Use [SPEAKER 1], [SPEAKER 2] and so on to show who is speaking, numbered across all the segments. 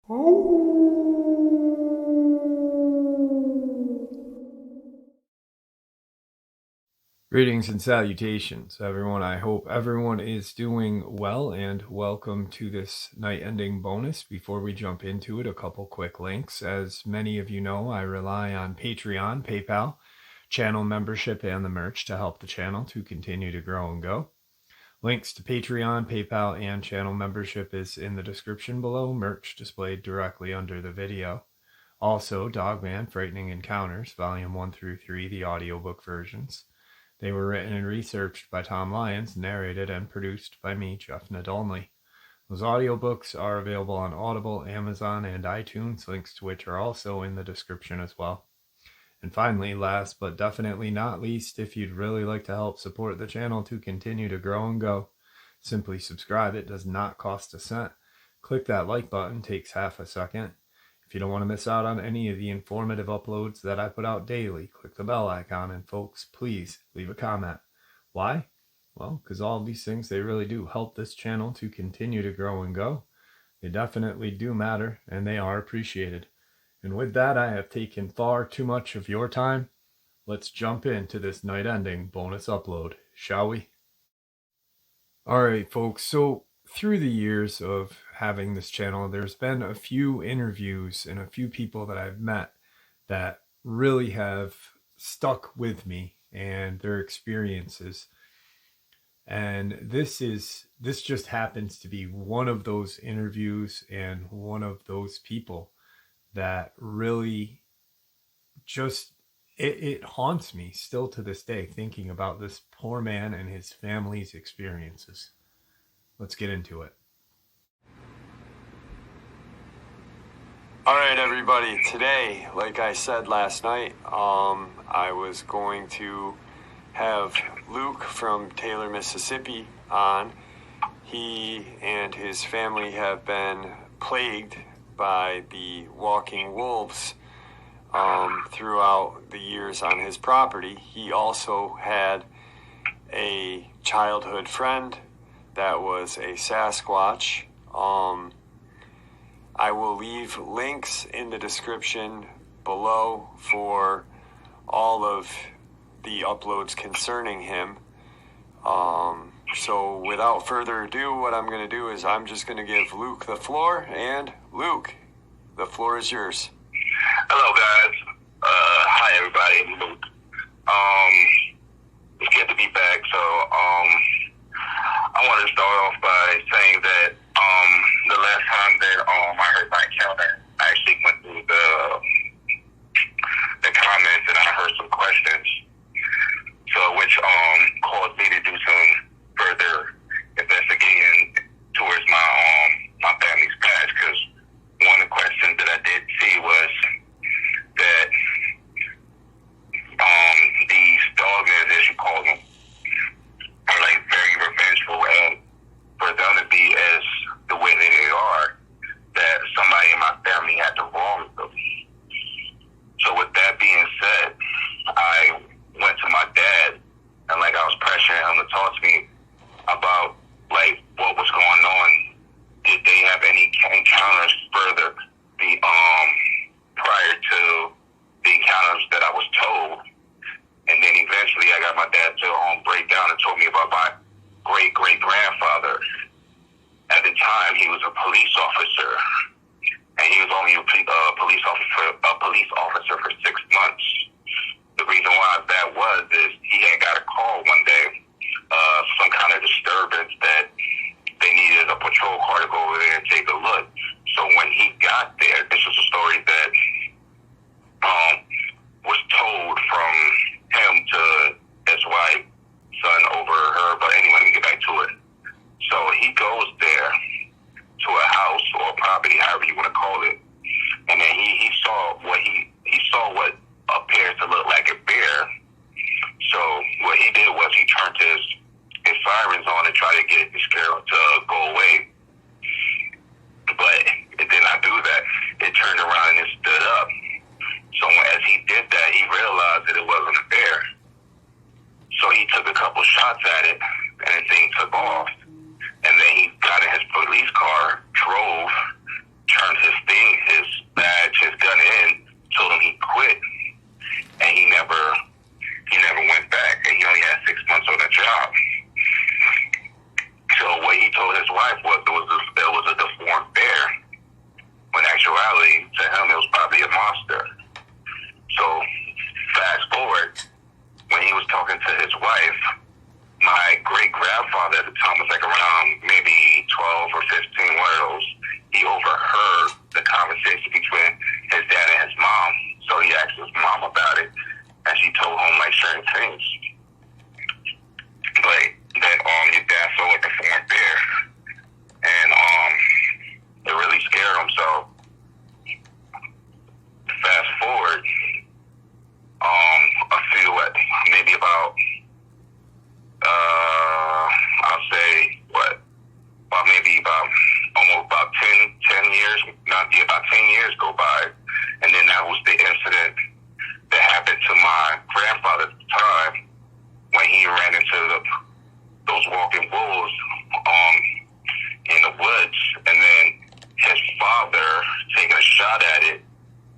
[SPEAKER 1] Greetings and salutations, everyone. I hope everyone is doing well, and welcome to this night ending bonus. Before we jump into it, a couple quick links. As many of you know, I rely on Patreon, PayPal, channel membership, and the merch to help the channel to continue to grow and go. Links to Patreon, PayPal, and channel membership is in the description below, merch displayed directly under the video. Also, Dogman, Frightening Encounters, Volume 1 through 3, the audiobook versions. They were written and researched by Tom Lyons, narrated and produced by me, Jeff Nadolny. Those audiobooks are available on Audible, Amazon, and iTunes, links to which are also in the description as well. And finally, last but definitely not least, if you'd really like to help support the channel to continue to grow and go, simply subscribe. It does not cost a cent. Click that like button, takes half a second. If you don't want to miss out on any of the informative uploads that I put out daily, click the bell icon, and folks, please leave a comment. Why? Well, because all of these things, they really do help this channel to continue to grow and go. They definitely do matter, and they are appreciated. And with that, I have taken far too much of your time. Let's jump into this night-ending bonus upload, shall we? Alright, folks, so through the years of having this channel, there's been a few interviews and a few people that I've met that really have stuck with me and their experiences. And this just happens to be one of those interviews and one of those people that really just, it haunts me still to this day, thinking about this poor man and his family's experiences. Let's get into it. Alright, everybody, today, like I said last night, I was going to have Luke from Taylor, Mississippi on. He and his family have been plagued by the walking wolves throughout the years on his property. He also had a childhood friend that was a Sasquatch. I will leave links in the description below for all of the uploads concerning him. So without further ado, what I'm going to do is I'm just going to give Luke the floor. And Luke, the floor is yours.
[SPEAKER 2] Hello, guys. Hi, everybody. It's Luke. It's good to be back. So, I want to start off by saying that the last time that I heard my encounter, I actually went through the comments and I heard some questions, so which caused me to do some further investigating towards my family's past. Because one of the questions that I did see was that these dogmen, as you call them, are like very revengeful, and for them to be as the way that they are, that somebody in my family had to wrong them. So with that being said, I went to my dad and I was pressuring him to talk to me about what was going on. Did they have any encounters further prior to the encounters that I was told? And then eventually I got my dad to break down and told me about my great-great-grandfather. At the time, he was a police officer, and he was only a police officer for 6 months. The reason why that was is he had got a call one day, some kind of disturbance that they needed a patrol car to go over there and take a look. So when he got there, this was a story that was told from him to his wife, son over her. But anyway, let me get back to it. So he goes there to a house or a property, however you want to call it, and then he saw what appeared to look like a bear. So what he did was he turned his sirens on and tried to get his shot at it,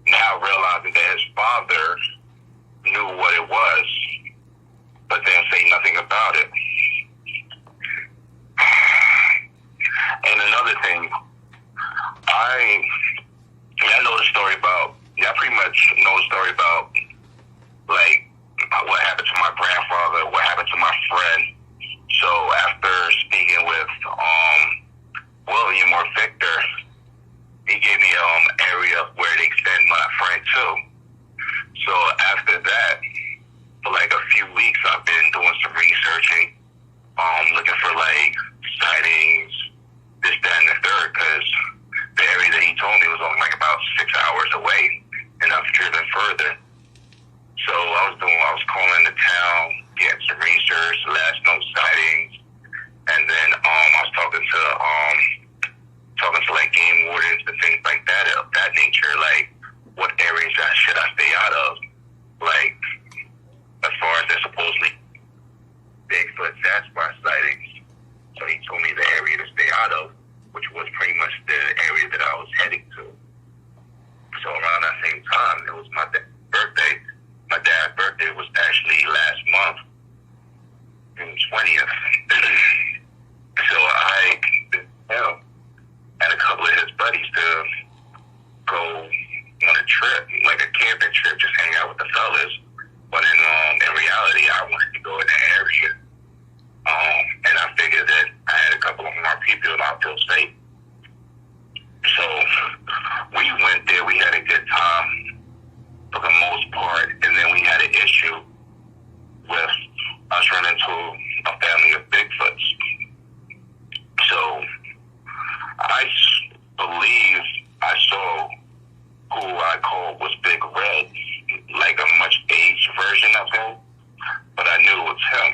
[SPEAKER 2] now realizing that his father knew what it was, but then say nothing about it. And another thing, I know the story about, I pretty much know the story about, like, what happened to my grandfather, what happened to my friend. So after speaking with William or Victor, he gave me area where they send my friend to. So after that, for like a few weeks, I've been doing some researching, looking for like sightings, this, that, and the third, because the area that he told me was only like about 6 hours away, and I've driven further. So I was calling the town, getting some research, last known sightings, and then I was talking to like game wardens and things like that of that nature, like what areas should I stay out of, like as far as there's supposedly Bigfoot Sasquatch sightings. So he told me the area to stay out of, which was pretty much the area that I was heading to. So around that same time, it was my birthday. My dad's birthday was actually last month, June 20th. So I had a couple of his buddies to go on a trip, like a camping trip, just hang out with the fellas. But in reality, I wanted to go in the area. And I figured that I had a couple of more people and I'll feel safe. So we went there, we had a good time for the most part, and then we had an issue with us running into a family of Bigfoots. So I believe I saw who I called was Big Red, like a much aged version of him, but I knew it was him.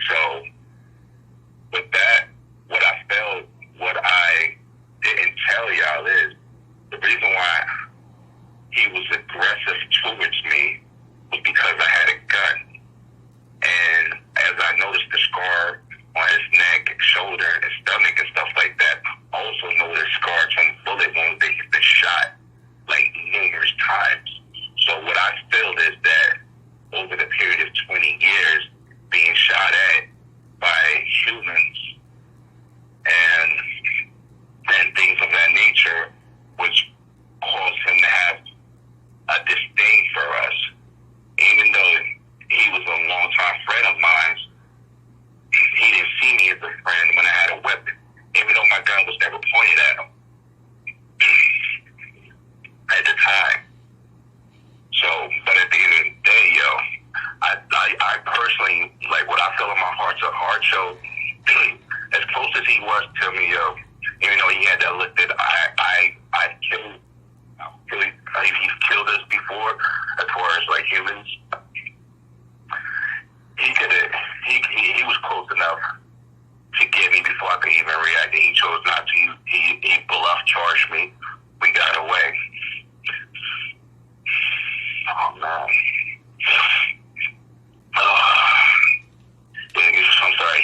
[SPEAKER 2] So with that, what I felt, what I didn't tell y'all is the reason why he was aggressive towards me was because I had a gun. And as I noticed the scar on his neck, shoulder, and stomach and stuff like that, I also noticed scars from bullet wounds that he's been shot like numerous times. So what I feel is that over the period of 20 years, being shot at by humans and things of that nature, which caused him to have a disdain for us. Even though he was a longtime friend of mine, he didn't see me as a friend when I had a weapon, even though my gun was never pointed at him at the time. So, but at the end of the day, I personally, like, what I feel in my heart's a heart show, as close as he was to me, even though he had that look that I killed, really, he's killed us before, as far as like humans. He was close enough to get me before I could even react, and he chose not to. He bluff charged me. We got away. Oh man. I'm sorry.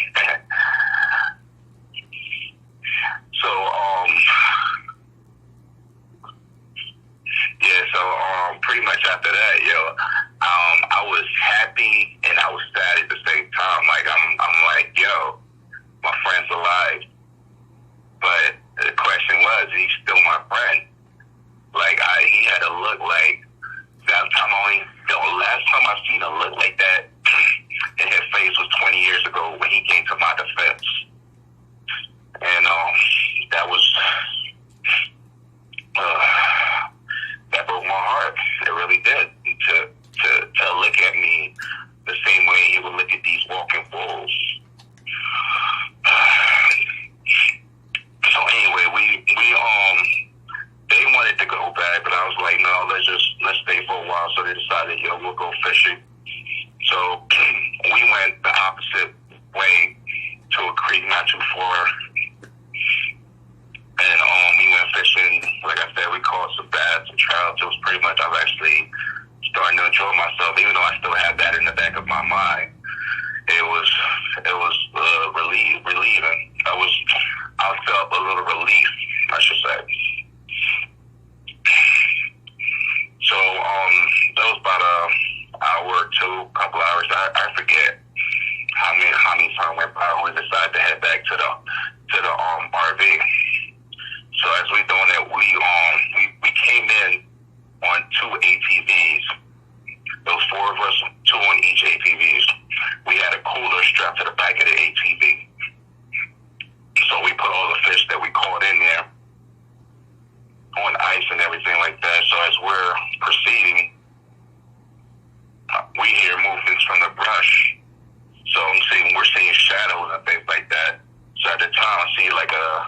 [SPEAKER 2] see like a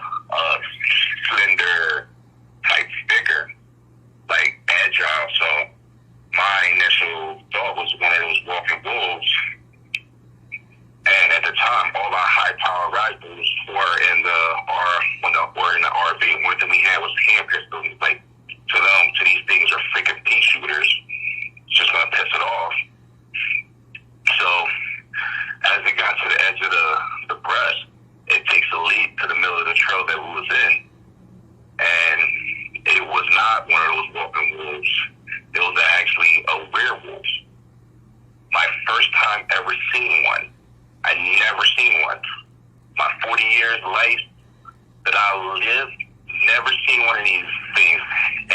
[SPEAKER 2] slender type figure, like agile. So my initial thought was one of those walking wolves. And at the time, all our high-power rifles were in the RV. One thing we had was hand pistols. Like, to them, to these things are freaking pea shooters. It's just gonna piss it off. So, as it got to the edge of the brush, it takes a leap to the middle of the trail that we was in. And it was not one of those walking wolves. It was actually a werewolf. My first time ever seeing one. I never seen one. My 40 years life that I lived, never seen one of these things.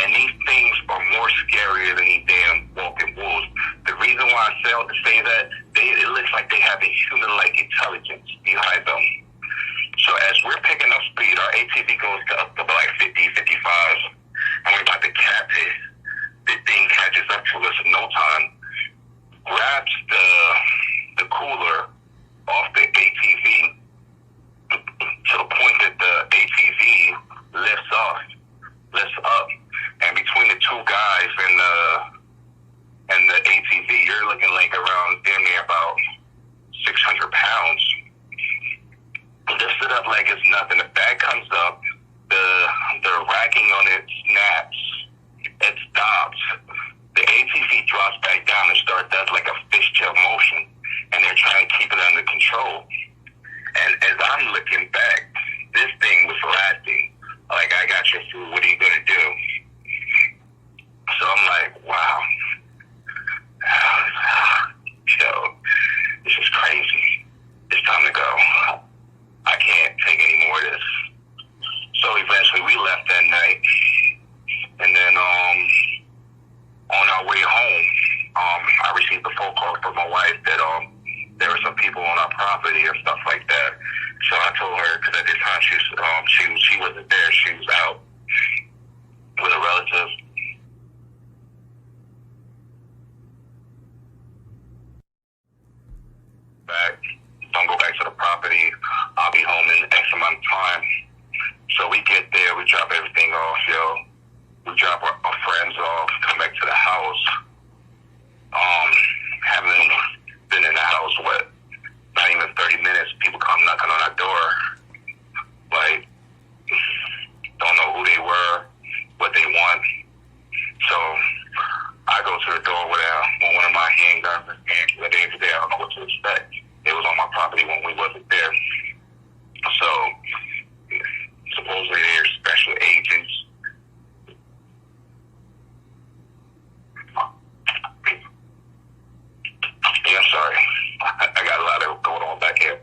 [SPEAKER 2] And these things are more scarier than these damn walking wolves. The reason why I failed to say that, it looks like they have a human-like intelligence behind them. So as we're picking up speed, our ATV goes up to like 50, 55, and we're about to cap it. The thing catches up to us in no time, grabs the cooler off the ATV to the point that the ATV lifts up, and between the two guys and the ATV, you're looking like around damn near about 600 pounds. Lifts it up like it's nothing. The bag comes up, the racking on it snaps, it stops. The ATV drops back down and does like a fishtail motion. And they're trying to keep it under control. And as I'm looking back, this thing was lasting. Like, I got your food, what are you going to do? So I'm like, wow. Yo, this is crazy. It's time to go. I can't take any more of this. So eventually we left that night. And then on our way home, I received a phone call from my wife that there were some people on our property or stuff like that. So I told her, because at this time she wasn't there, she was out with a relative. Don't go back to the property. I'll be home in X amount of time. So we get there, we drop everything off, we drop our friends off, come back to the house. Haven't been in the house, not even 30 minutes, people come knocking on our door. Like, don't know who they were, what they want. So I go to the door with one of my handguns, and at the end of the day, I don't know what to expect. It was on my property when we wasn't there. So supposedly they're special agents. Yeah, I'm sorry. I got a lot of going on back here.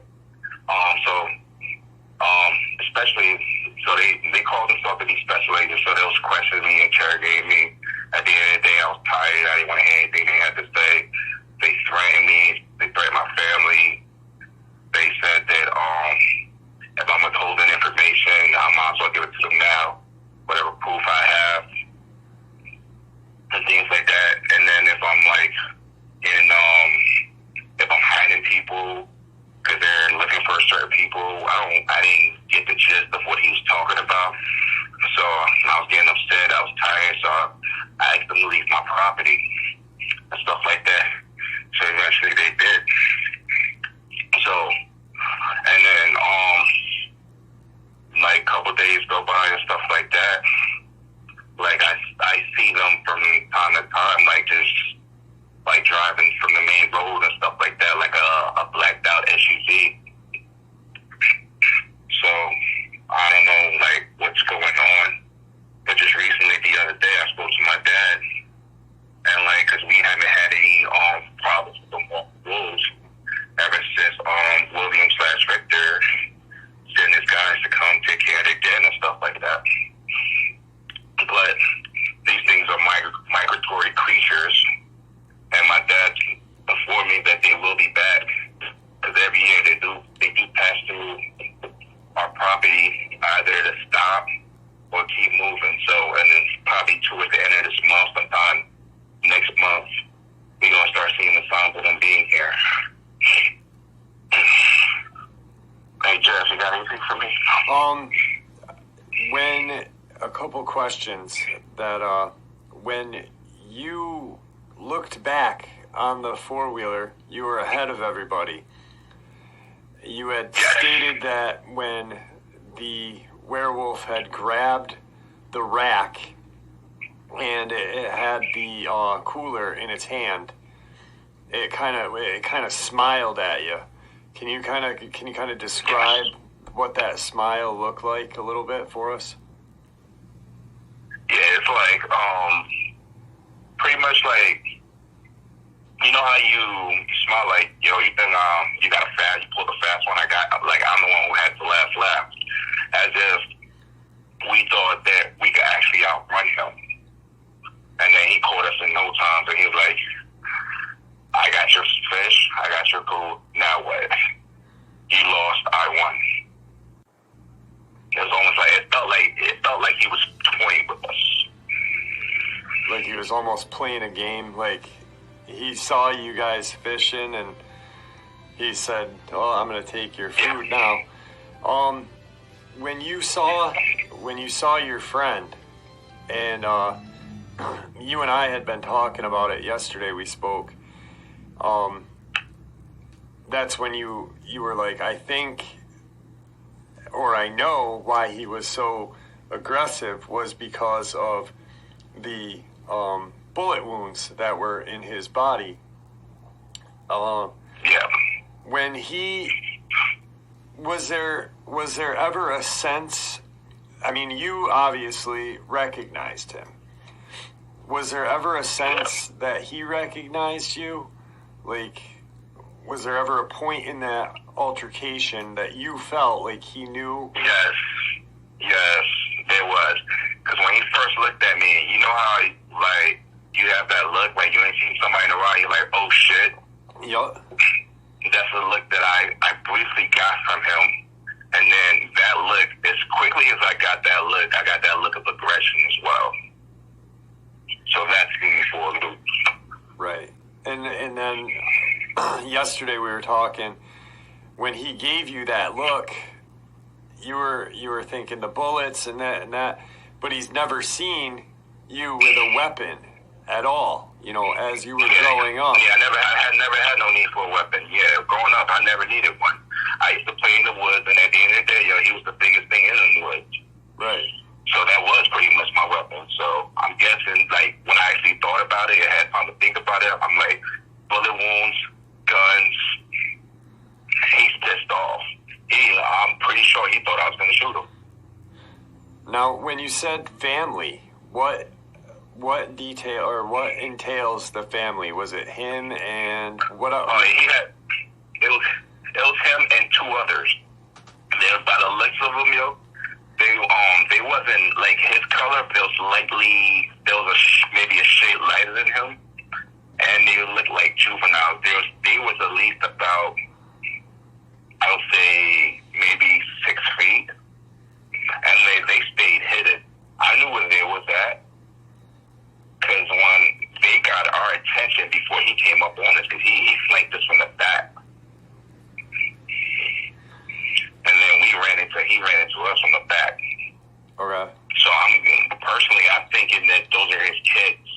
[SPEAKER 2] Especially, so they called themselves these special agents, so they was questioning me, interrogating me. At the end of the day, I was tired. I didn't want to hear anything they had to say. They threatened me. They threatened my family. They said that if I'm withholding information, I might as well give it to them now, whatever proof I have, and things like that. And then if I'm like if I'm hiding people because they're looking for certain people, I didn't get the gist of what he was talking about. So I was getting upset. I was tired, so I asked them to leave my property and stuff like that.
[SPEAKER 3] When a couple questions that when you looked back on the four-wheeler, you were ahead of everybody. You had stated that when the werewolf had grabbed the rack and it had the cooler in its hand, it kind of smiled at you. Can you kind of describe what that smile looked like a little bit for us?
[SPEAKER 2] Yeah, it's like pretty much like, you know how you smile like, yo, you think you got a fast, you pulled a fast one. I'm the one who had the last lap, as if we thought that we could actually outrun him. And then he caught us in no time, and he was like, I got your fish, I got your food, now what? You lost, I won. It was almost like, it felt like he was toying with us.
[SPEAKER 3] Like he was almost playing a game, like he saw you guys fishing and he said, oh, I'm going to take your food now. When you saw your friend, and you and I had been talking about it yesterday, we spoke, that's when you were like, I think, or I know why he was so aggressive was because of the bullet wounds that were in his body. When he was there ever a sense, I mean, you obviously recognized him. Was there ever a sense that he recognized you? Like, was there ever a point in that altercation that you felt like he knew?
[SPEAKER 2] Yes, there was. Because when he first looked at me, you know how, like, you have that look, like you ain't seen somebody in a while, you're like, oh shit.
[SPEAKER 3] Yup.
[SPEAKER 2] That's the look that I briefly got from him. And then that look, as quickly as I got that look of aggression as well. So that threw me for a loop.
[SPEAKER 3] Right. And then yesterday we were talking, when he gave you that look, you were thinking the bullets and that, but he's never seen you with a weapon at all, you know, as you were growing up.
[SPEAKER 2] Yeah, I never had no need for a weapon. Yeah, growing up, I never needed one. I used to play in the woods, and at the end of the day, he was the biggest thing in the woods.
[SPEAKER 3] Right.
[SPEAKER 2] So that was pretty much my weapon. So I'm guessing, like, when I actually thought about it and had time to think about it, I'm like, bullet wounds, guns, he's pissed off. I'm pretty sure he thought I was going to shoot him.
[SPEAKER 3] Now, when you said family, what detail or what entails the family? Was it him and what else?
[SPEAKER 2] It was him and two others. There was by the looks of them, yo. They wasn't like his color, but there was maybe a shade lighter than him, and they looked like juveniles. They was at least about, I would say, maybe 6 feet, and they stayed hidden. I knew where they was at, because when they got our attention before he came up on us, because he flanked us from the back. And then he ran into us from the back.
[SPEAKER 3] Okay.
[SPEAKER 2] So I'm thinking that those are his kids,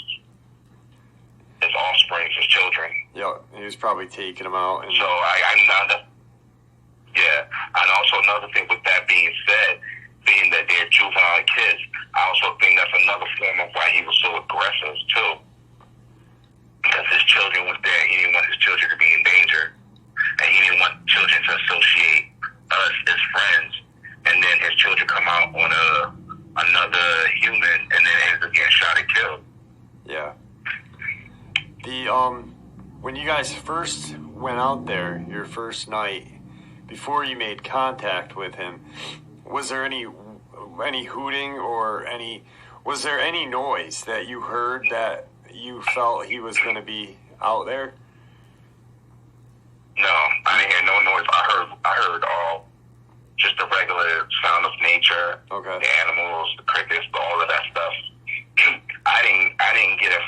[SPEAKER 2] his offspring, his children.
[SPEAKER 3] Yeah, he was probably taking them out. And
[SPEAKER 2] so I'm not. Yeah, and also another thing with that being said, being that they're juvenile kids, I also think that's another form of why he was so aggressive too. Because his children was there, he didn't want his children to be in danger, and he didn't want children to associate us as friends, and then his children come out on another human, and then ends up getting shot and killed.
[SPEAKER 3] Yeah. When you guys first went out there, your first night, before you made contact with him, was there any hooting or was there any noise that you heard that you felt he was going to be out there?
[SPEAKER 2] No, I didn't hear no noise. I heard all just the regular sound of nature,
[SPEAKER 3] okay.
[SPEAKER 2] The animals, the crickets, all of that stuff. I didn't get a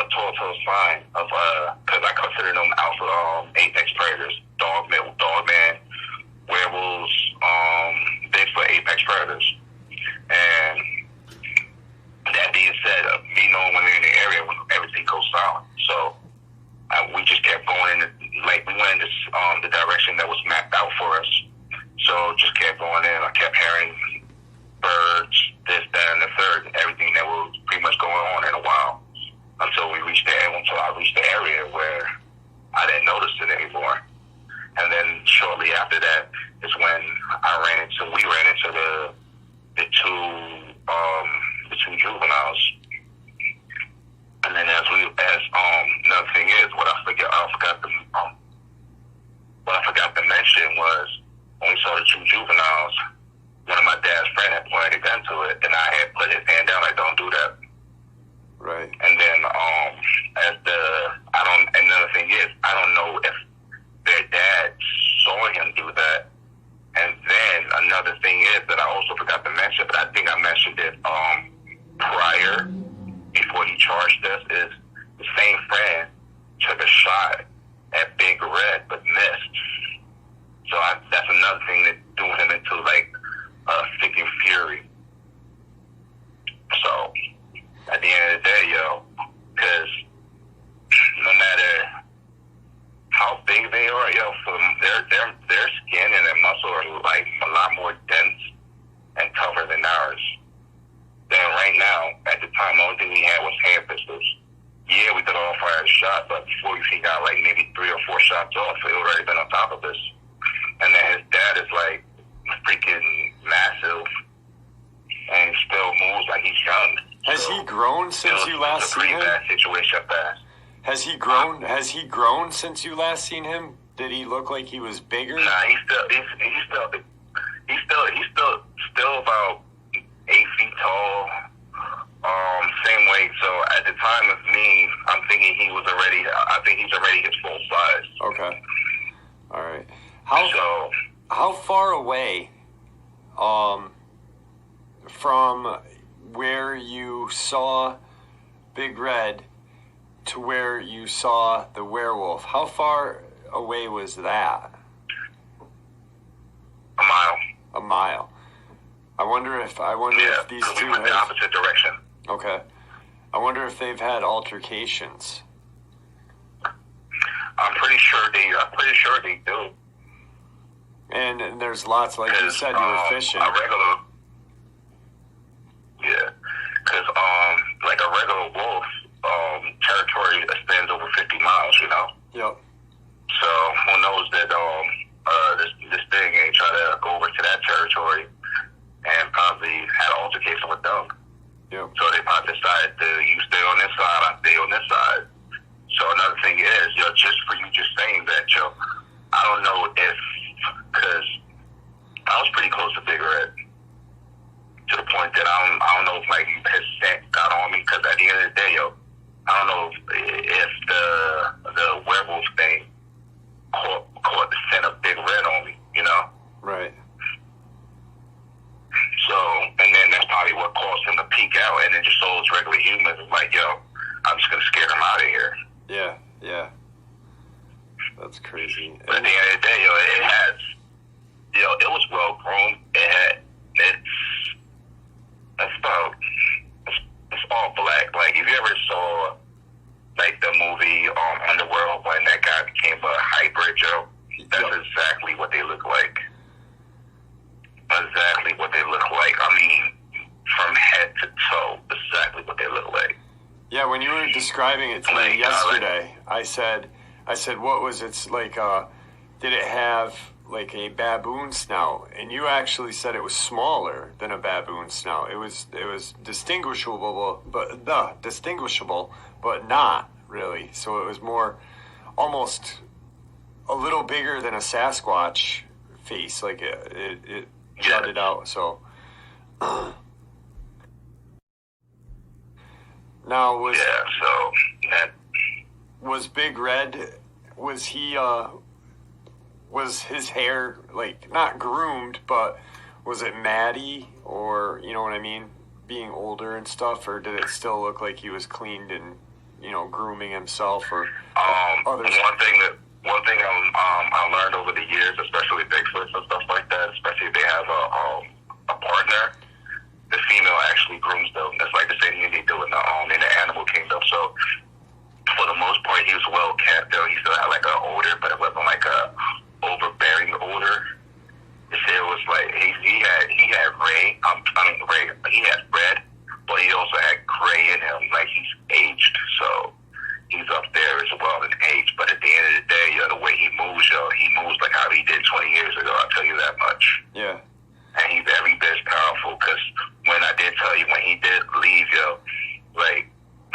[SPEAKER 2] telltale sign of because I consider them alpha apex predators, Dogman, shortly after that is when we ran into the two juveniles. And then another thing is, what I forgot to mention was when we saw the two juveniles, one of my dad's friends had pointed a gun to it, and I had put his hand down, like, don't do that.
[SPEAKER 3] Right.
[SPEAKER 2] And then, another thing is, I don't know if their dad saw him do that. And then another thing is that I also forgot to mention, but I think I mentioned it, prior, before he charged us, is the same friend took a shot at Big Red, but missed. So that's another thing that threw him into, like, thinking fury. So, at the end of the day, because no matter how big they are, from their skin and their muscle are, like, a lot more dense and tougher than ours. Then right now, at the time, the only thing we had was hand pistols. Yeah, we could all fire a shot, but before he got, like, maybe 3 or 4 shots off, it already been on top of us. And then his dad is, like, freaking massive, and he still moves like he's young.
[SPEAKER 3] Has he grown since you last seen him?
[SPEAKER 2] It was a pretty bad situation fast.
[SPEAKER 3] Has he grown? Has he grown since you last seen him? Did he look like he was bigger?
[SPEAKER 2] Nah, he's still about 8 feet tall. Same weight. So at the time of me, I'm thinking I think he's already his full size.
[SPEAKER 3] Okay. All right. How far away, from where you saw Big Red to where you saw the werewolf, how far away was that?
[SPEAKER 2] A mile.
[SPEAKER 3] A mile. I wonder if these two
[SPEAKER 2] we went the opposite direction.
[SPEAKER 3] Okay. I wonder if they've had altercations.
[SPEAKER 2] I'm pretty sure they do.
[SPEAKER 3] And there's lots, like you said, you were fishing.
[SPEAKER 2] Because like a regular wolf, territory extends over 50 miles,
[SPEAKER 3] Yep.
[SPEAKER 2] So who knows that this thing ain't trying to go over to that territory and probably had an altercation with them.
[SPEAKER 3] Yep.
[SPEAKER 2] So they probably decided you stay on this side, I stay on this side. So another thing is, just for you just saying that, I don't know if, because I was pretty close to Big Red, to the point that I don't know if, like, his scent got on me, because at the end of the day, I don't know if the werewolf thing caught the scent of Big Red on me,
[SPEAKER 3] Right.
[SPEAKER 2] So, and then that's probably what caused him to peek out, and then just so it's regular humans, like, I'm just going to scare him out of here.
[SPEAKER 3] Yeah. That's crazy.
[SPEAKER 2] But at the end of the day, it has, it was well grown. It's all black. Like, if you ever saw, like, the movie Underworld when that guy became a hybrid, that's exactly what they look like. Exactly what they look like. I mean, from head to toe, exactly what they look like.
[SPEAKER 3] Yeah, when you were describing it to me yesterday, I said, what was it like? Did it have like a baboon snout? And you actually said it was smaller than a baboon snout. It was distinguishable, but not really. So it was more, almost a little bigger than a Sasquatch face. Like it jutted out. So now was Big Red, was he was his hair, like, not groomed, but was it matty, or, you know what I mean, being older and stuff, or did it still look like he was cleaned and, grooming himself, or others?
[SPEAKER 2] One thing I learned over the years, especially Bigfoots and stuff like that, especially if they have a partner, the female actually grooms them. That's like the same thing they do in the animal kingdom. So for the most part, he was well kept, though. He still had like an odor, but it wasn't like a overbearing odor. It was like he had red, but he also had gray in him. Like, he's aged, so he's up there as well in age. But at the end of the day, the way he moves like how he did 20 years tell you that much.
[SPEAKER 3] Yeah.
[SPEAKER 2] And he's every bit as powerful, because when I did tell you, when he did leave, like,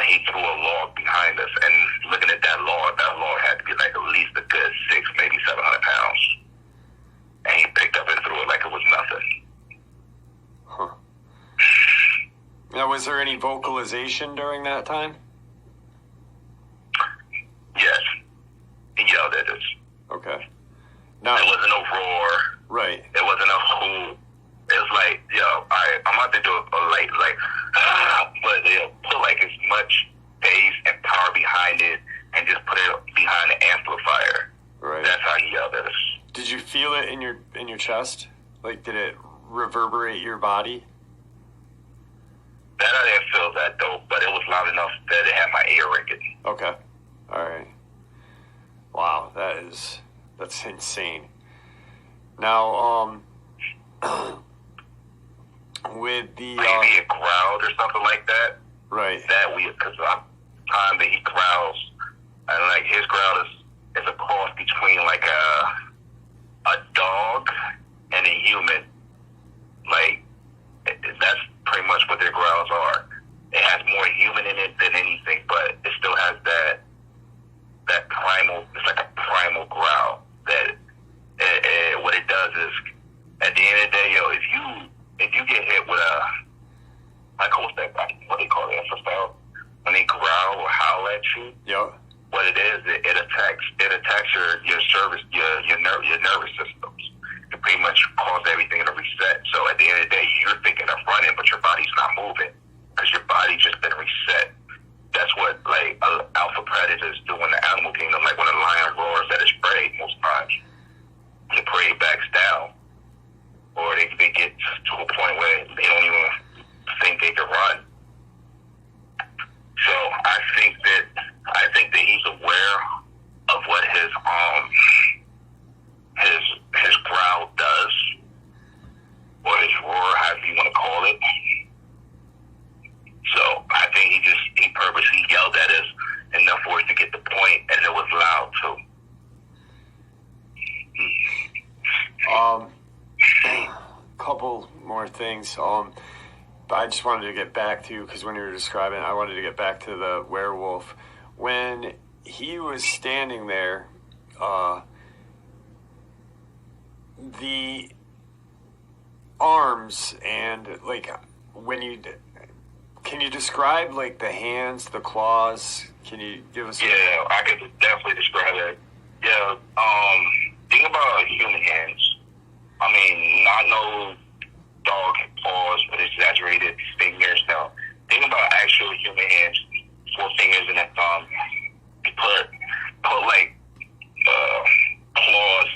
[SPEAKER 2] he threw a log behind us, and looking at that log had to be like at least a good 600, maybe 700 pounds. And he picked up and threw it like it was nothing.
[SPEAKER 3] Huh. Now, was there any vocalization during that time?
[SPEAKER 2] Yes. He yelled at us.
[SPEAKER 3] Okay. Now,
[SPEAKER 2] there wasn't no roar.
[SPEAKER 3] Right.
[SPEAKER 2] There wasn't a who. It was like, I'm about to do a light, like, but they'll put like as much bass and power behind it and just put it behind the amplifier.
[SPEAKER 3] Right.
[SPEAKER 2] That's how he yelled at us.
[SPEAKER 3] Did you feel it in your chest? Like, did it reverberate your body?
[SPEAKER 2] That I didn't feel that though, but it was loud enough that it had my ear ringing.
[SPEAKER 3] Okay. All right. Wow, that's insane. Now, with the
[SPEAKER 2] maybe it growled or something like that. Right. That weird, because the time that he growls, and like his growl is a cross between like a dog and a human. Like that's pretty much what their growls are. It has more human in it than anything, but it still has that primal. It's like a primal growl. That what it does is, at the end of the day, if you get hit with what they call it, when they growl or howl at you.
[SPEAKER 3] Yeah.
[SPEAKER 2] What it is, it attacks your nervous systems. It pretty much causes everything to reset. So at the end of the day, you're thinking of running, but your body's not moving because your body just been reset. That's what like alpha predators do in the animal kingdom. Like when a lion roars at its prey, most times the prey backs down, or they get to a point where they don't even think they can run. So I think that he's aware of what his growl does, or his roar, however you want to call it. So I think he purposely yelled at us enough for us to get the point, and it was loud too.
[SPEAKER 3] Couple more things. I just wanted to get back to, because when you were describing it, I wanted to get back to the werewolf. When he was standing there, the arms and like can you describe like the hands, the claws? Can you give us?
[SPEAKER 2] Yeah, I could definitely describe that. Yeah, think about human hands. I mean, not no dog paws with exaggerated fingers. No, think about actual human hands, 4 fingers and a thumb. You put like claws,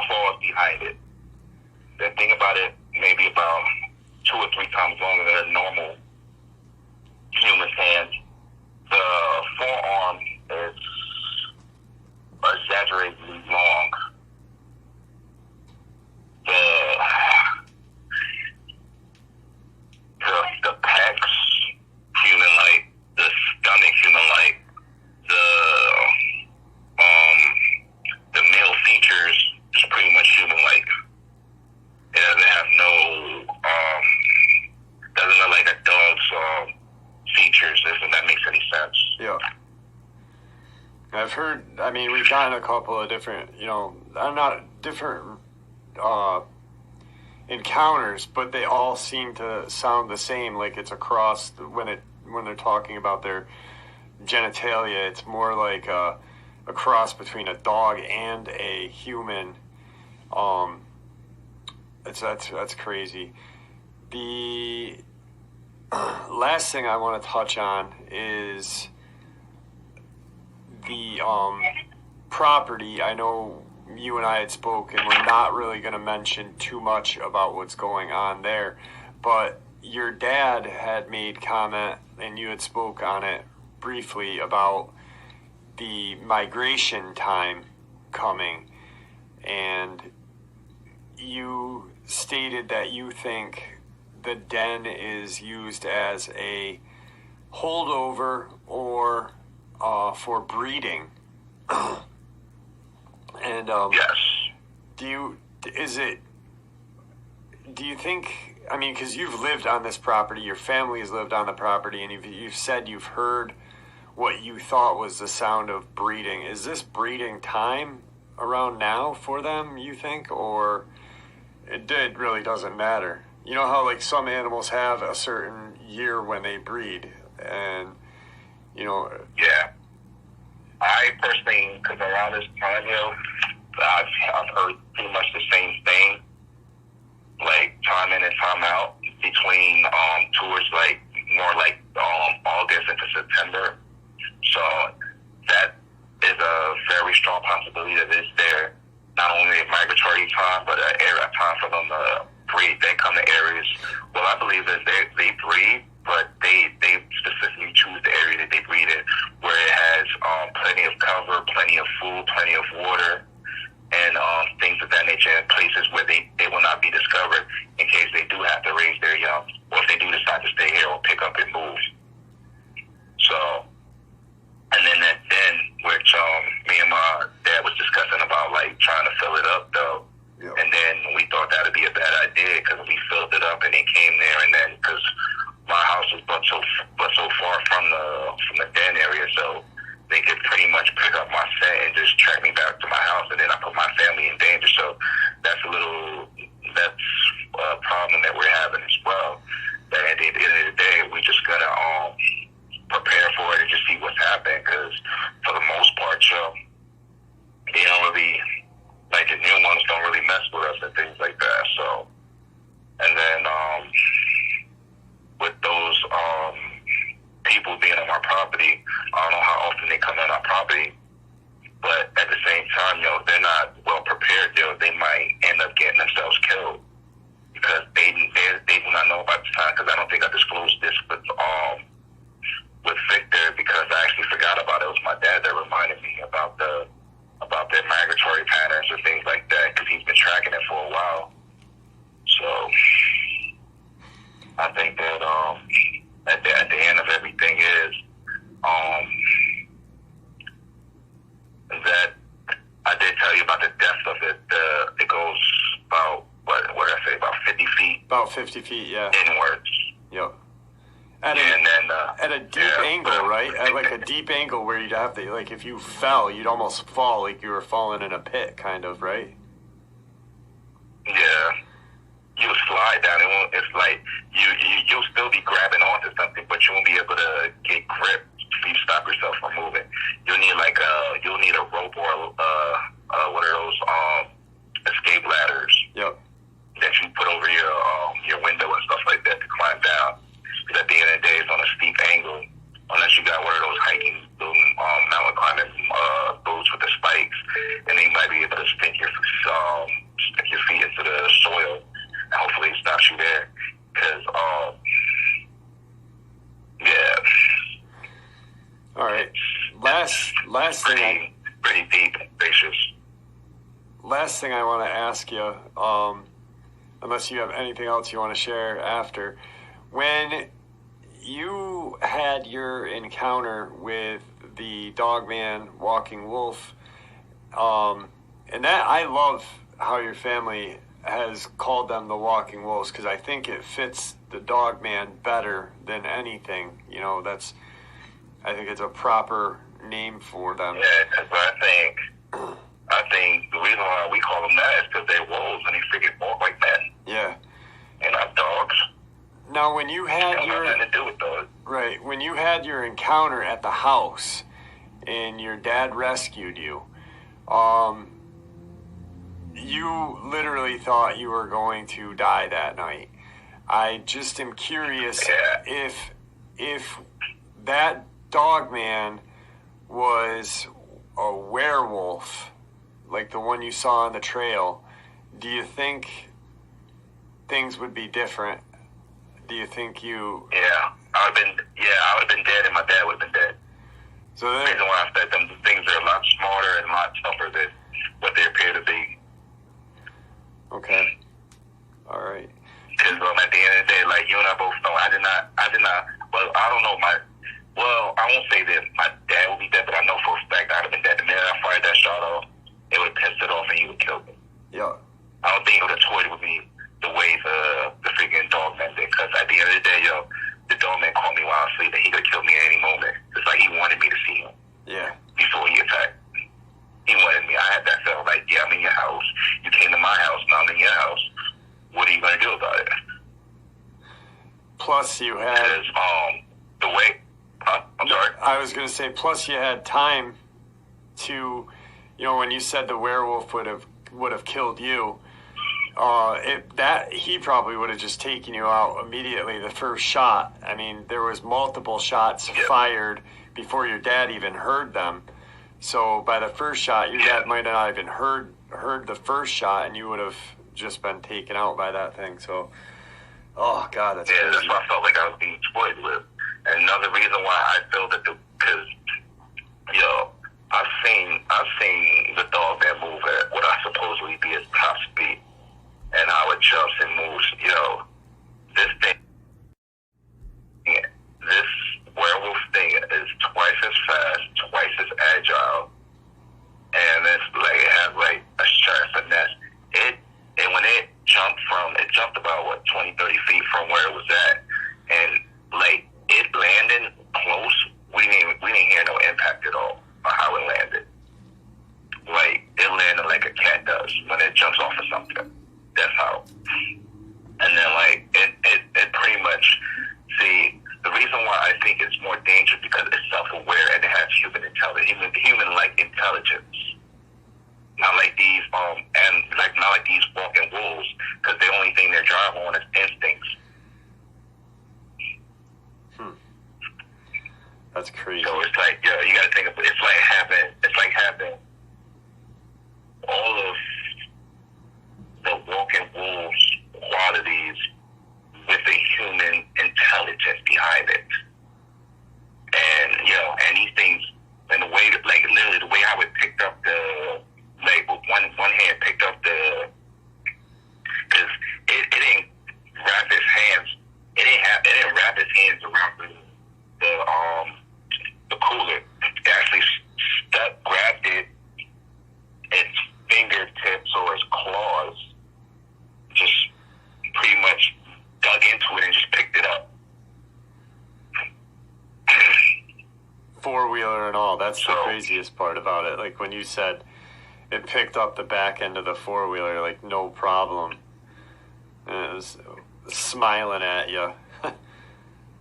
[SPEAKER 2] claws behind it. Then think about it, maybe about 2 or 3 times longer than a normal human's hand. The forearm is exaggeratedly long. The pecs, human-like. The stomach, human-like. The male features is pretty much human-like. It doesn't have doesn't look like a dog's features, if that makes any sense.
[SPEAKER 3] Yeah. I've heard, I mean, we've gotten a couple of different, not different encounters, but they all seem to sound the same, like it's a cross. When they're talking about their genitalia, it's more like a cross between a dog and a human. That's crazy. The last thing I want to touch on is the property. I know you and I had spoken. We're not really going to mention too much about what's going on there, but your dad had made comment, and you had spoke on it briefly about the migration time coming, and you stated that you think the den is used as a holdover or for breeding. And And
[SPEAKER 2] Yes.
[SPEAKER 3] do you think, I mean, because you've lived on this property, your family has lived on the property, and you've said you've heard what you thought was the sound of breeding. Is this breeding time around now for them, you think, or it really doesn't matter? You know how, like, some animals have a certain year when they breed, and, you know...
[SPEAKER 2] Yeah. I personally, because around this time, I've heard pretty much the same thing, like, time in and time out, between, towards, like, more like, August into September. So that is a very strong possibility that it's there. Not only a migratory time, but an area time for them to breed. They come to areas. Well, I believe that they breed, but they specifically choose the area that they breed in, where it has plenty of cover, plenty of food, plenty of water, and things of that nature. And places where they will not be discovered in case they do have to raise their young, or if they do decide to stay here or pick up and move. So. And then which me and my dad was discussing about, like, trying to fill it up, though.
[SPEAKER 3] Yep.
[SPEAKER 2] And then we thought that would be a bad idea because we filled it up and they came there. And then because my house was but so far from the den area, so they could pretty much pick up my scent and just track me back to my house. And then I put my family in danger. So that's a problem that we're having as well. But at the end of the day, we're just going to prepare for it and just see what's happening, because for the most part, they don't really, like, the new ones don't really mess with us and things like that. So, and then with those people being on our property, I don't know how often they come on our property, but at the same time, if they're not well prepared, they might end up getting themselves killed, because they do not know about this time, because I don't think I disclosed this with Victor, because I actually forgot about it. It was my dad that reminded me about their migratory patterns or things like that, because he's been tracking it for a while. So I think that at the end of everything is that I did tell you about the depth of it. It goes about, what did I say, about 50 feet?
[SPEAKER 3] About 50 feet, yeah.
[SPEAKER 2] Inwards.
[SPEAKER 3] Yep.
[SPEAKER 2] And then
[SPEAKER 3] at a deep angle, right? At, like, a deep angle where you'd have to, like, if you fell, you'd almost fall like you were falling in a pit, kind of, right?
[SPEAKER 2] Yeah. You'll slide down. It's like you'll still be grabbing onto something, but you won't be able to get grip if you stop yourself from moving. You'll need a rope or one of those escape ladders.
[SPEAKER 3] Yep.
[SPEAKER 2] That you put over your window and stuff like that to climb down. Because at the end of the day, it's on a steep angle. Unless you got one of those hiking, mountain climbing boots with the spikes, and they might be able to stick your feet into the soil, and hopefully it stops you there. Because yeah.
[SPEAKER 3] All right. Last thing.
[SPEAKER 2] Pretty deep and spacious.
[SPEAKER 3] Last thing I want to ask you, unless you have anything else you want to share after. When you had your encounter with the Dogman walking wolf, and that, I love how your family has called them the walking wolves, because I think it fits the Dogman better than anything. I think it's a proper name for them.
[SPEAKER 2] Yeah, because I think the reason why we call them that is because they're wolves and they freaking walk like men.
[SPEAKER 3] Yeah.
[SPEAKER 2] And not dogs.
[SPEAKER 3] Now, when you had
[SPEAKER 2] nothing to do with those.
[SPEAKER 3] Right, when you had your encounter at the house and your dad rescued you, you literally thought you were going to die that night. I just am curious if that Dogman was a werewolf, like the one you saw on the trail. Do you think things would be different? Do you think you...
[SPEAKER 2] Yeah, I would have been dead, and my dad would have been dead.
[SPEAKER 3] So
[SPEAKER 2] the reason why I said them things are a lot smarter and a lot tougher than what they appear to be.
[SPEAKER 3] Okay. All right.
[SPEAKER 2] Because at the end of the day, like you and I both know, I did not. Well, I don't know I won't say that my dad would be dead, but I know for a fact I'd have been dead. The minute I fired that shot off, it would have pissed it off.
[SPEAKER 3] Plus you had...
[SPEAKER 2] Because, the way... I'm sorry?
[SPEAKER 3] I was going to say, plus you had time to, when you said the werewolf would have killed you, he probably would have just taken you out immediately the first shot. I mean, there was multiple shots fired before your dad even heard them. So by the first shot, your dad might not even heard the first shot, and you would have just been taken out by that thing. So, oh God, that's crazy.
[SPEAKER 2] That's why I felt like I was being toyed with. And another reason why I feel that because I've seen the Dogman move at what I supposedly be his top speed, and how it jumps and moves. This werewolf thing is twice as fast, twice as agile, and it's like it has like a sharp finesse. And when it jumped about 20, 30 feet from where it was at, and like it landing close, we didn't hear no impact at all on how it landed. Like it landed like a cat does when it jumps off of something. That's how. And then like it pretty much, see, the reason why I think it's more dangerous because it's self-aware and it has human like intelligence. Not like these not like these walking wolves, because the only thing they're driving on is instincts.
[SPEAKER 3] That's crazy.
[SPEAKER 2] So it's like, you gotta think of it. It's like having all of the walking wolves qualities with a human intelligence behind it. And and these things, and the way that, like, literally the way how it picked up the, like, with one hand picked up the, because it didn't wrap its hands, it didn't wrap its hands around the cooler. It actually grabbed its fingertips or its claws, just pretty much dug into it and just picked it up.
[SPEAKER 3] Four-wheeler and all. That's the craziest part about it. Like when you said it picked up the back end of the four-wheeler, like no problem. And it was smiling at you.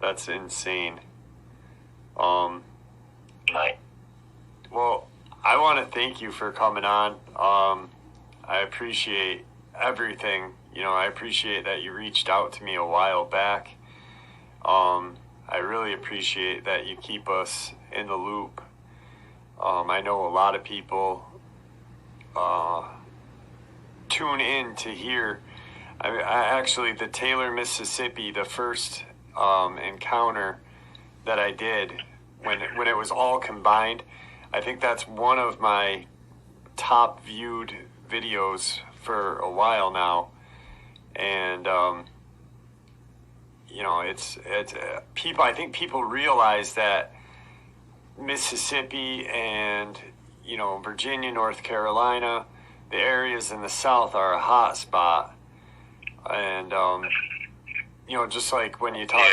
[SPEAKER 3] That's insane.
[SPEAKER 2] Right.
[SPEAKER 3] Well, I want to thank you for coming on. I appreciate everything. I appreciate that you reached out to me a while back. I really appreciate that you keep us in the loop. I know a lot of people tune in to hear. I actually, the Taylor, Mississippi, the first encounter that I did when it was all combined, I think that's one of my top viewed videos for a while now. And it's people. I think people realize that Mississippi and Virginia, North Carolina, the areas in the South are a hot spot. And just like when you talk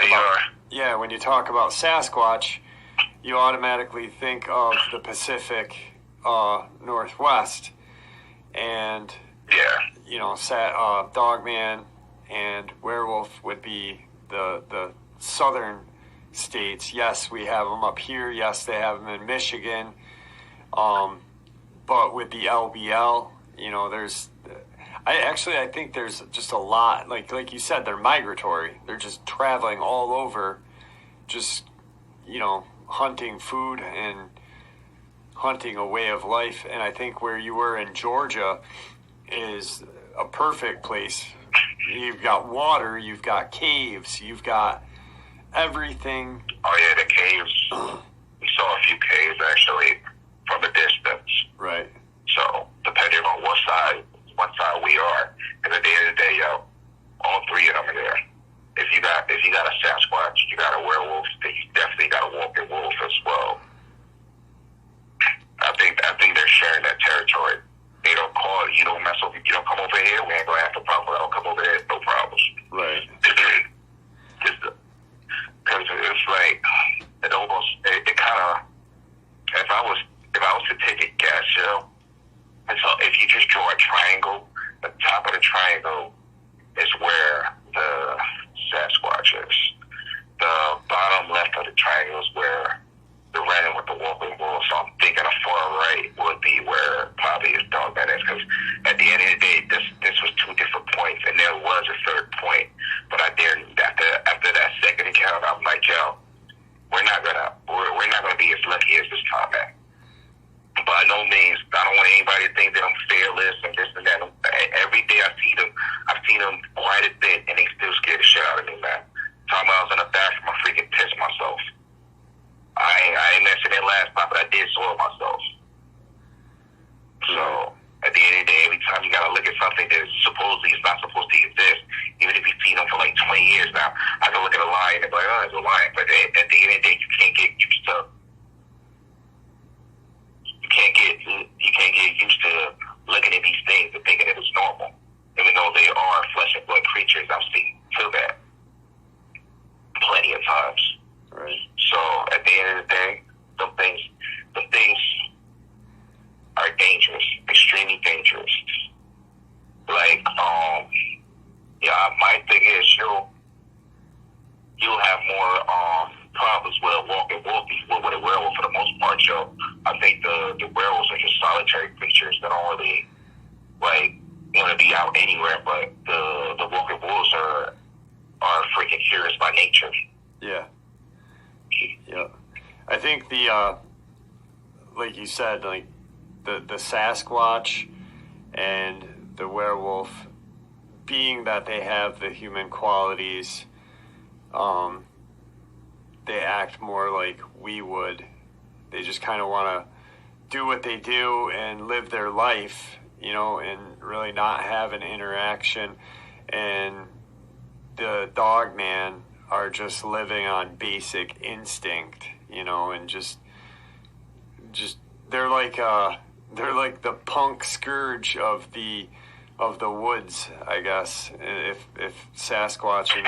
[SPEAKER 3] when you talk about Sasquatch, you automatically think of the Pacific Northwest, and Dogman and werewolf would be the southern states. Yes, we have them up here. Yes, they have them in Michigan. But with the LBL, I think there's just a lot. Like you said, they're migratory. They're just traveling all over, just hunting food and hunting a way of life. And I think where you were in Georgia is a perfect place. You've got water, you've got caves, you've got everything.
[SPEAKER 2] Oh yeah, the caves. We saw a few caves actually from a distance.
[SPEAKER 3] Right.
[SPEAKER 2] So depending on what side we are, and at the end of the day, all three of them are there. If you got a Sasquatch, you got a werewolf, then you definitely got a walking wolf as well. I think they're sharing that territory. They don't call it, you don't mess up, you don't come over here, we ain't gonna have to problem. I don't come over there, no problems.
[SPEAKER 3] Right.
[SPEAKER 2] Because it's like, it kind of, if I was to take a guess, and so if you just draw a triangle, the top of the triangle is where the Sasquatch is. the bottom left of the triangle is where the running with the walking wolf. So I'm thinking the far right would be where probably his Dogman is, because at the end of the day, this was two different points, and there was a third point. But I didn't. After that second encounter, I'm like, yo, we're not gonna be as lucky as this time, man. By no means, I don't want anybody to think that I'm fearless and this and that. Every day I've seen them quite a bit, and they still scare the shit out of me, man. Time I was in the bathroom, I freaking pissed myself. I ain't mentioned it last time, but I did soil myself. So, at the end of the day, every time you gotta look at something that supposedly is not supposed to exist, even if you've seen them for like 20 years now, I can look at a lion and be like, oh, it's a lion. But at the end of the day, you can't get used to looking at these things and thinking that it's normal, even though they are flesh and blood creatures. I've seen to that plenty of times.
[SPEAKER 3] Right.
[SPEAKER 2] So at the end of the day, some things are dangerous, extremely dangerous. Like, my thing is you'll have more problems with a walking wolf than with a werewolf for the most part, yo. I think the werewolves are just solitary creatures that don't really want to be out anywhere, but the walking wolves are freaking curious by nature.
[SPEAKER 3] Yeah. Yeah. I think the like you said, like the Sasquatch and the werewolf, being that they have the human qualities, they act more like we would. They just kind of want to do what they do and live their life, and really not have an interaction. And the Dogman are just living on basic instinct, and just they're like the punk scourge of the woods, I guess. If Sasquatch and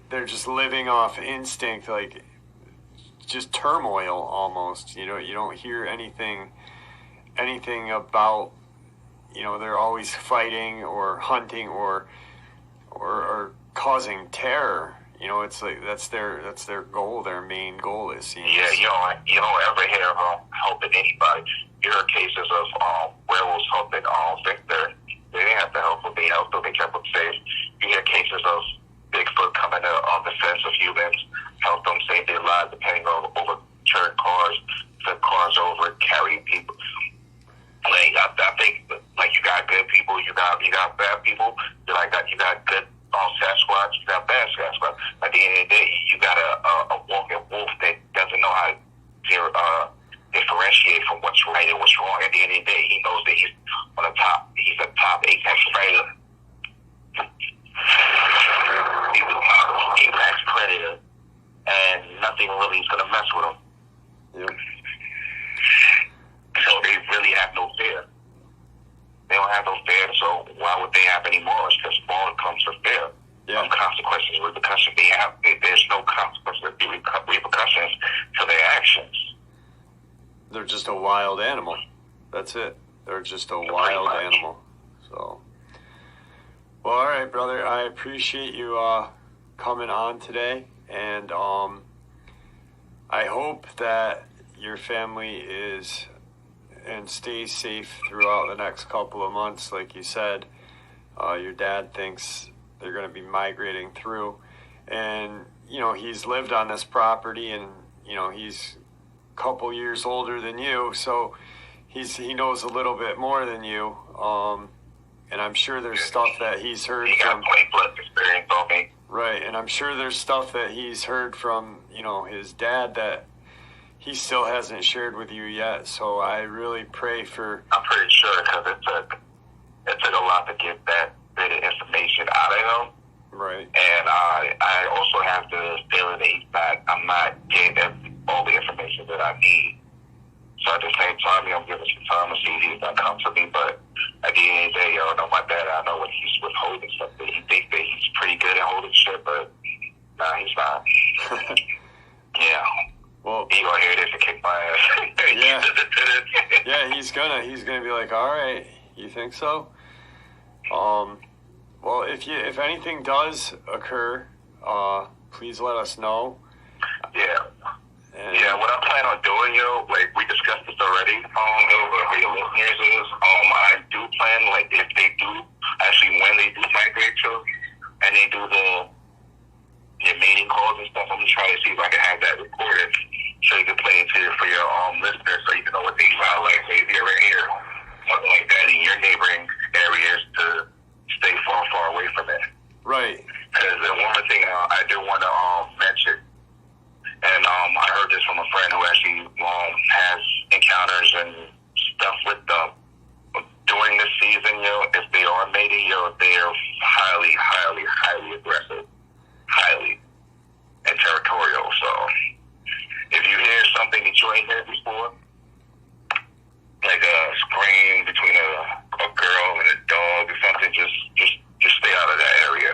[SPEAKER 3] they're just living off instinct, like just turmoil almost. You don't hear anything about, they're always fighting or hunting or causing terror. It's like that's their goal. Their main goal is.
[SPEAKER 2] Yeah, you don't ever hear of them helping anybody. You hear cases of werewolves helping Victor. They didn't have to help them. They helped them. They kept them safe. You hear cases of Bigfoot coming on the defense of humans, help them save their lives, depending on overturned cars, flip cars over, carry people. Like I think, like you got good people, you got bad people. You got good Sasquatch, you got bad Sasquatch. At the end of the day, you got a walking wolf that doesn't know how to differentiate from what's right and what's wrong. At the end of the day, he knows that he's on the top. He's a top apex predator. He's a top apex predator, and nothing really is gonna mess with him.
[SPEAKER 3] Yep.
[SPEAKER 2] So they really have no fear. They don't have no fear, so why would they have any more? It's because more comes from fear.
[SPEAKER 3] Yeah.
[SPEAKER 2] Consequences, repercussions. There's no consequences, repercussions to their actions.
[SPEAKER 3] They're just a wild animal. That's it. They're just a wild animal. So, well, all right, brother. I appreciate you coming on today, and I hope that your family is and stays safe throughout the next couple of months. Like you said, your dad thinks they're going to be migrating through, and he's lived on this property, and he's a couple years older than you, so he knows a little bit more than you, and I'm sure there's stuff that he's heard from
[SPEAKER 2] 20+ experience on me.
[SPEAKER 3] Right, and I'm sure there's stuff that he's heard from his dad that he still hasn't shared with you yet. So I really pray for.
[SPEAKER 2] I'm pretty sure, because it took a lot to get that bit of information out of him.
[SPEAKER 3] Right.
[SPEAKER 2] And I also have the feeling that I'm not getting all the information that I need. So at the same time, I'm giving some time to see if he's not come to me. But at the end of the day, I know my dad. I know when he's withholding something, he thinks that he's pretty good at holding shit, but nah, he's not. Yeah.
[SPEAKER 3] Well,
[SPEAKER 2] he gonna hear this and kick my ass.
[SPEAKER 3] Yeah. Yeah, he's gonna be like, all right, you think so? Well, if anything does occur, please let us know.
[SPEAKER 2] Yeah.
[SPEAKER 3] And
[SPEAKER 2] Yeah, what I plan on doing, like we discussed this already, for your listeners is, I do plan, like if they do, actually when they do migrate and they do your mating calls and stuff, I'm gonna try to see if I can have that recorded so you can play it for your listeners so you can know what they sound like. Maybe you're right here, something like that in your neighboring areas to stay far, far away from it.
[SPEAKER 3] right.
[SPEAKER 2] Because one more thing I do want to mention. And I heard this from a friend who actually has encounters and stuff with them. During this season, if they are mating, they're highly, highly, highly aggressive. Highly. And territorial. So, if you hear something that you ain't heard before, like a scream between a girl and a dog or something, just stay out of that area.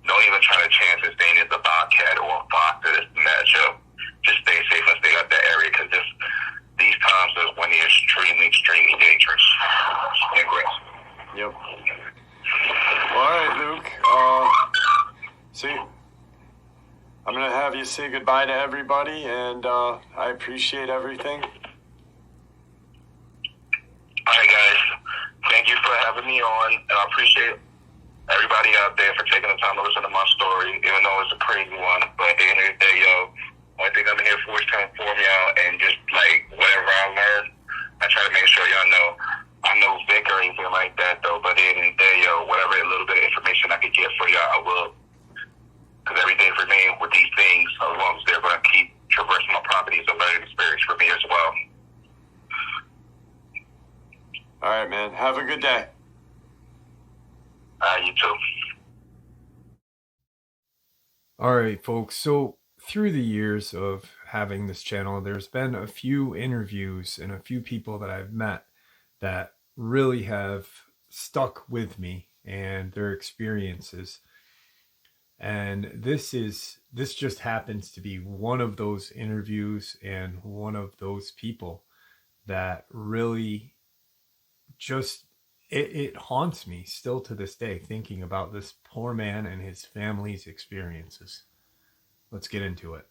[SPEAKER 2] Don't even try to chance it staying in the bobcat or a fox to this matchup. Just stay safe and stay out that area because these times is when they're extremely, extremely dangerous and aggressive.
[SPEAKER 3] Yep. Well, all right, Luke. See, I'm going to have you say goodbye to everybody, and I appreciate everything.
[SPEAKER 2] All right, guys. Thank you for having me on, and I appreciate everybody out there for taking the time to listen to my story, even though it's a crazy one. But at the end of the day, only thing I'm here for is to inform y'all and just, like, whatever I learn, I try to make sure y'all know. I'm no vic or anything like that, though, but at the end of the day, whatever little bit of information I could get for y'all, I will. Because every day for me, with these things, as long as they're going to keep traversing my property, is a learning experience for me as well.
[SPEAKER 3] All right, man. Have a good day.
[SPEAKER 2] You too.
[SPEAKER 1] All right, folks. So through the years of having this channel, there's been a few interviews and a few people that I've met that really have stuck with me and their experiences. And this just happens to be one of those interviews and one of those people that really just it haunts me still to this day, thinking about this poor man and his family's experiences. Let's get into it.